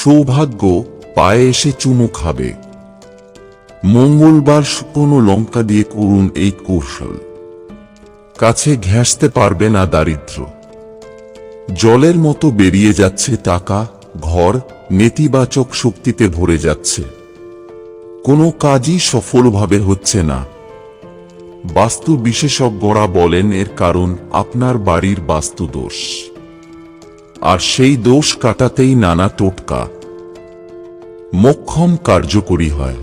সৌভাগ্য পায়ে এসে চুমু খাবে। মঙ্গলবার শুকনো লঙ্কা দিয়ে করুন এই কৌশল। কাছে ঘেঁষতে পারবে না দারিদ্র্য। জলের মতো বেরিয়ে যাচ্ছে টাকা, ঘর নেতিবাচক শক্তিতে ভরে যাচ্ছে। কোনো কাজই সফলভাবে হচ্ছে না। বাস্তু বিশেষজ্ঞরা বলেন এর কারণ আপনার বাড়ির বাস্তু দোষ। আর সেই দোষ কাটাতেই নানা টোটকা মোক্ষম কার্যকরী হয়।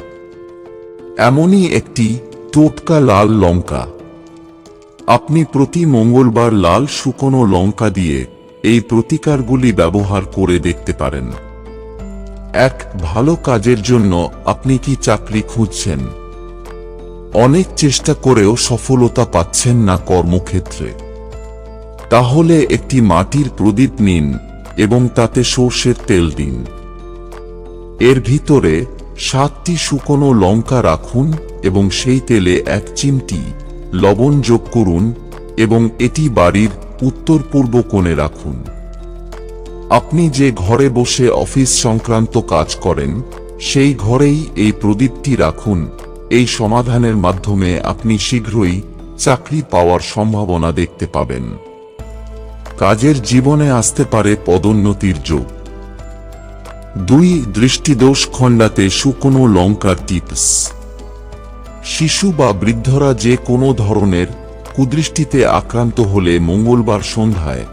এমনই একটি টোটকা লাল লঙ্কা। আপনি প্রতি মঙ্গলবার লাল শুকনো লঙ্কা দিয়ে এই প্রতিকারগুলি ব্যবহার করে দেখতে পারেন। এক ভালো কাজের জন্য আপনি কি চাকরি খুঁজছেন? অনেক চেষ্টা করেও সফলতা পাচ্ছেন না কর্মক্ষেত্রে? তাহলে একটি মাটির প্রদীপ নিন এবং তাতে সর্ষের তেল দিন। এর ভিতরে 7টি শুকনো লঙ্কা রাখুন এবং সেই তেলে 1 চিমটি লবণ যোগ করুন এবং এটি বাড়ির উত্তর পূর্ব কোণে রাখুন। আপনি যে ঘরে বসে অফিস সংক্রান্ত কাজ করেন সেই ঘরেই এই প্রদীপটি রাখুন। এই সমাধানের মাধ্যমে আপনি শীঘ্রই চাকরি পাওয়ার সম্ভাবনা দেখতে পাবেন। কাজের জীবনে আসতে পারে পদোন্নতির যোগ। 2 দৃষ্টিদোষ খণ্ডাতে শুকনো লঙ্কার টিপস। শিশু বা বৃদ্ধরা যে কোনো ধরনের কুদৃষ্টিতে আক্রান্ত হলে মঙ্গলবার সন্ধ্যায়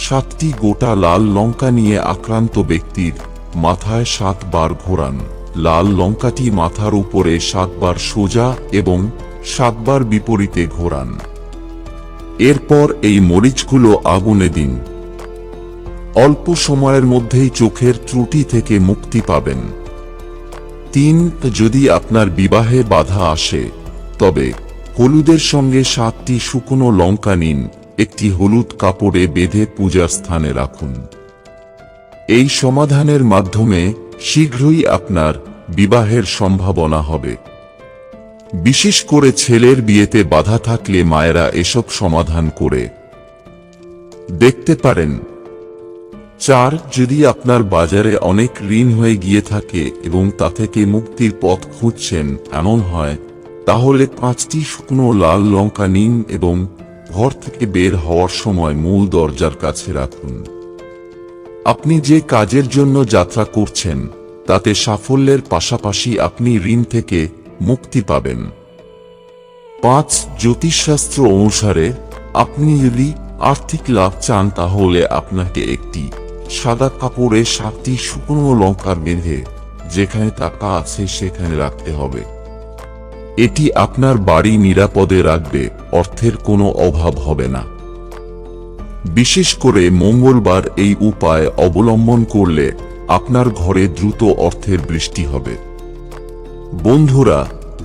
7টি গোটা লাল লঙ্কা নিয়ে আক্রান্ত ব্যক্তির মাথায় 7 বার ঘোরান। লাল লঙ্কাটি মাথার উপরে 7 বার সোজা এবং 7 বার বিপরীতে ঘোরান। এরপর এই মরিচগুলো আগুনে দিন। অল্প সময়ের মধ্যেই চোখের ত্রুটি থেকে মুক্তি পাবেন। 3 যদি আপনার বিবাহে বাধা আসে তবে হলুদের সঙ্গে 7টি শুকনো লঙ্কা নিন, একটি হলুদ কাপড়ে বেঁধে পূজার স্থানে রাখুন। এই সমাধানের মাধ্যমে শীঘ্রই আপনার বিবাহের সম্ভাবনা হবে। বিশেষ করে ছেলের বিয়েতে বাধা থাকলে মায়েরা এসব সমাধান করে দেখতে পারেন। 4 যদি আপনার বাজারে অনেক ঋণ হয়ে গিয়ে থাকে এবং তা থেকে মুক্তির পথ খুঁজছেন এমন হয়, তাহলে 5টি শুকনো লাল লঙ্কা নিন এবং ঘর থেকে বের হওয়ার সময় মূল দরজার কাছে রাখুন। আপনি যে কাজের জন্য যাত্রা করছেন তাতে সাফল্যের পাশাপাশি আপনি ঋণ থেকে মুক্তি পাবেন। 5 জ্যোতিষশাস্ত্র অনুসারে আপনি যদি আর্থিক লাভ চান তাহলে আপনাকে একটি সাদা কাপড়ে 7টি শুকনো লঙ্কা বেঁধে যেখানে টাকা আছে সেখানে রাখতে হবে। এটি আপনার বাড়ি নিরাপদে রাখবে, অর্থের কোনো অভাব হবে না। বিশেষ করে মঙ্গলবার এই উপায় অবলম্বন করলে আপনার ঘরে দ্রুত অর্থের বৃষ্টি হবে। বন্ধুরা,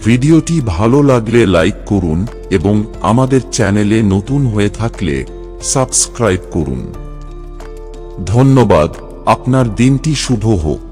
ভিডিওটি ভালো লাগলে লাইক করুন এবং আমাদের চ্যানেলে নতুন হয়ে থাকলে সাবস্ক্রাইব করুন। ধন্যবাদ। আপনার দিনটি শুভ হোক।